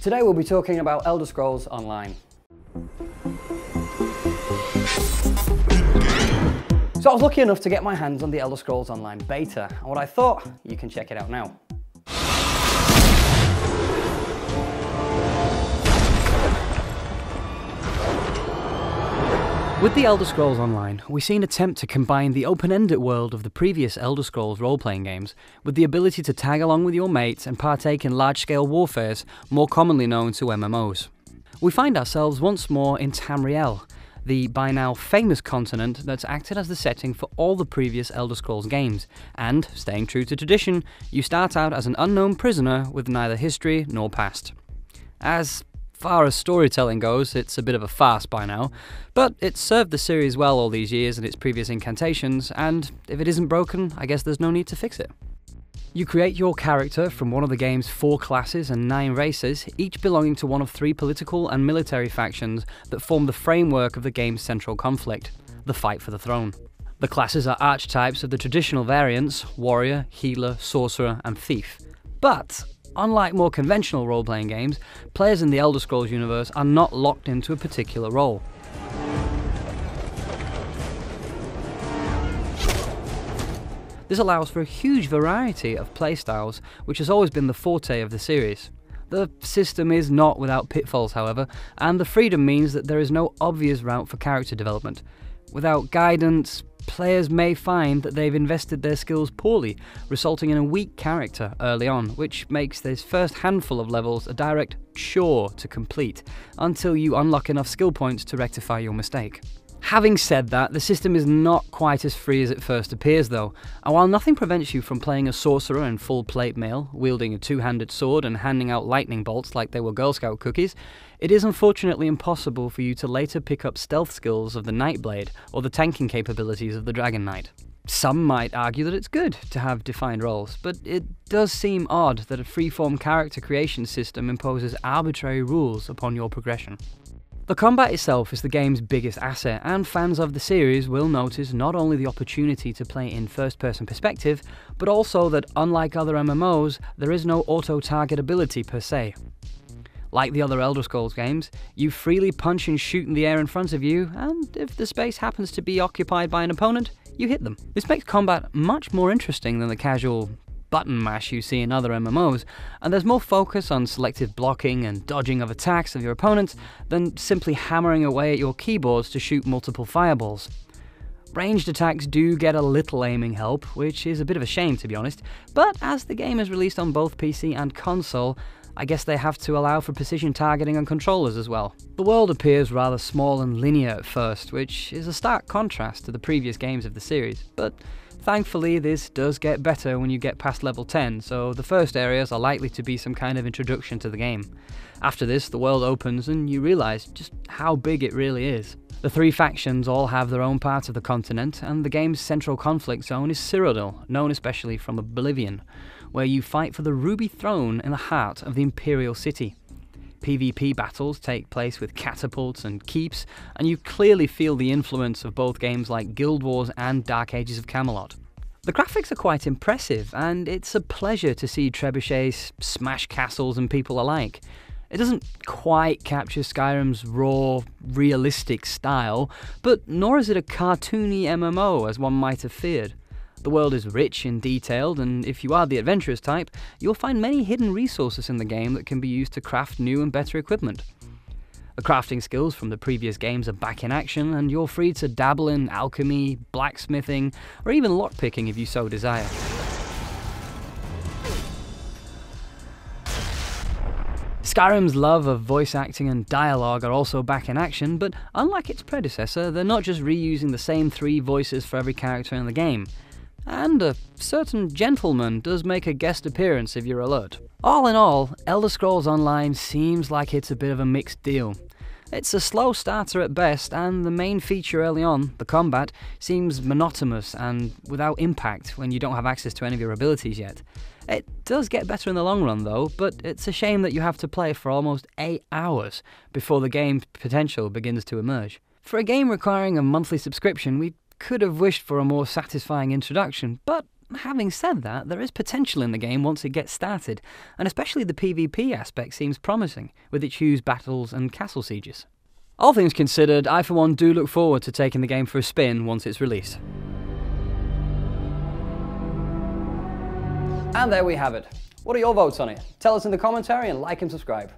Today we'll be talking about Elder Scrolls Online. So I was lucky enough to get my hands on the Elder Scrolls Online beta, and what I thought, you can check it out now. With the Elder Scrolls Online, we see an attempt to combine the open-ended world of the previous Elder Scrolls role-playing games with the ability to tag along with your mates and partake in large-scale warfares, more commonly known to MMOs. We find ourselves once more in Tamriel, the by now famous continent that's acted as the setting for all the previous Elder Scrolls games, and, staying true to tradition, you start out as an unknown prisoner with neither history nor past. As far as storytelling goes, it's a bit of a farce by now, but it's served the series well all these years and its previous incantations, and if it isn't broken, I guess there's no need to fix it. You create your character from one of the game's 4 classes and 9 races, each belonging to one of 3 political and military factions that form the framework of the game's central conflict, the fight for the throne. The classes are archetypes of the traditional variants: warrior, healer, sorcerer, and thief. But unlike more conventional role-playing games, players in the Elder Scrolls universe are not locked into a particular role. This allows for a huge variety of playstyles, which has always been the forte of the series. The system is not without pitfalls, however, and the freedom means that there is no obvious route for character development. Without guidance, players may find that they've invested their skills poorly, resulting in a weak character early on, which makes this first handful of levels a direct chore to complete, until you unlock enough skill points to rectify your mistake. Having said that, the system is not quite as free as it first appears though, and while nothing prevents you from playing a sorcerer in full plate mail, wielding a 2-handed sword and handing out lightning bolts like they were Girl Scout cookies, it is unfortunately impossible for you to later pick up stealth skills of the Nightblade or the tanking capabilities of the Dragon Knight. Some might argue that it's good to have defined roles, but it does seem odd that a freeform character creation system imposes arbitrary rules upon your progression. The combat itself is the game's biggest asset, and fans of the series will notice not only the opportunity to play in first-person perspective, but also that unlike other MMOs, there is no auto-target ability per se. Like the other Elder Scrolls games, you freely punch and shoot in the air in front of you, and if the space happens to be occupied by an opponent, you hit them. This makes combat much more interesting than the casual button mash you see in other MMOs, and there's more focus on selective blocking and dodging of attacks of your opponents than simply hammering away at your keyboards to shoot multiple fireballs. Ranged attacks do get a little aiming help, which is a bit of a shame to be honest, but as the game is released on both PC and console, I guess they have to allow for precision targeting on controllers as well. The world appears rather small and linear at first, which is a stark contrast to the previous games of the series, but thankfully this does get better when you get past level 10, so the first areas are likely to be some kind of introduction to the game. After this, the world opens and you realise just how big it really is. The 3 factions all have their own part of the continent, and the game's central conflict zone is Cyrodiil, known especially from Oblivion, where you fight for the Ruby Throne in the heart of the Imperial City. PvP battles take place with catapults and keeps, and you clearly feel the influence of both games like Guild Wars and Dark Ages of Camelot. The graphics are quite impressive, and it's a pleasure to see trebuchets smash castles and people alike. It doesn't quite capture Skyrim's raw, realistic style, but nor is it a cartoony MMO as one might have feared. The world is rich and detailed, and if you are the adventurous type, you'll find many hidden resources in the game that can be used to craft new and better equipment. The crafting skills from the previous games are back in action, and you're free to dabble in alchemy, blacksmithing, or even lockpicking if you so desire. Skyrim's love of voice acting and dialogue are also back in action, but unlike its predecessor, they're not just reusing the same 3 voices for every character in the game. And a certain gentleman does make a guest appearance if you're alert. All in all, Elder Scrolls Online seems like it's a bit of a mixed deal. It's a slow starter at best, and the main feature early on, the combat, seems monotonous and without impact when you don't have access to any of your abilities yet. It does get better in the long run though, but it's a shame that you have to play for almost 8 hours before the game's potential begins to emerge. For a game requiring a monthly subscription, we could have wished for a more satisfying introduction, but having said that, there is potential in the game once it gets started, and especially the PvP aspect seems promising, with its huge battles and castle sieges. All things considered, I for one do look forward to taking the game for a spin once it's released. And there we have it. What are your votes on it? Tell us in the commentary and like and subscribe.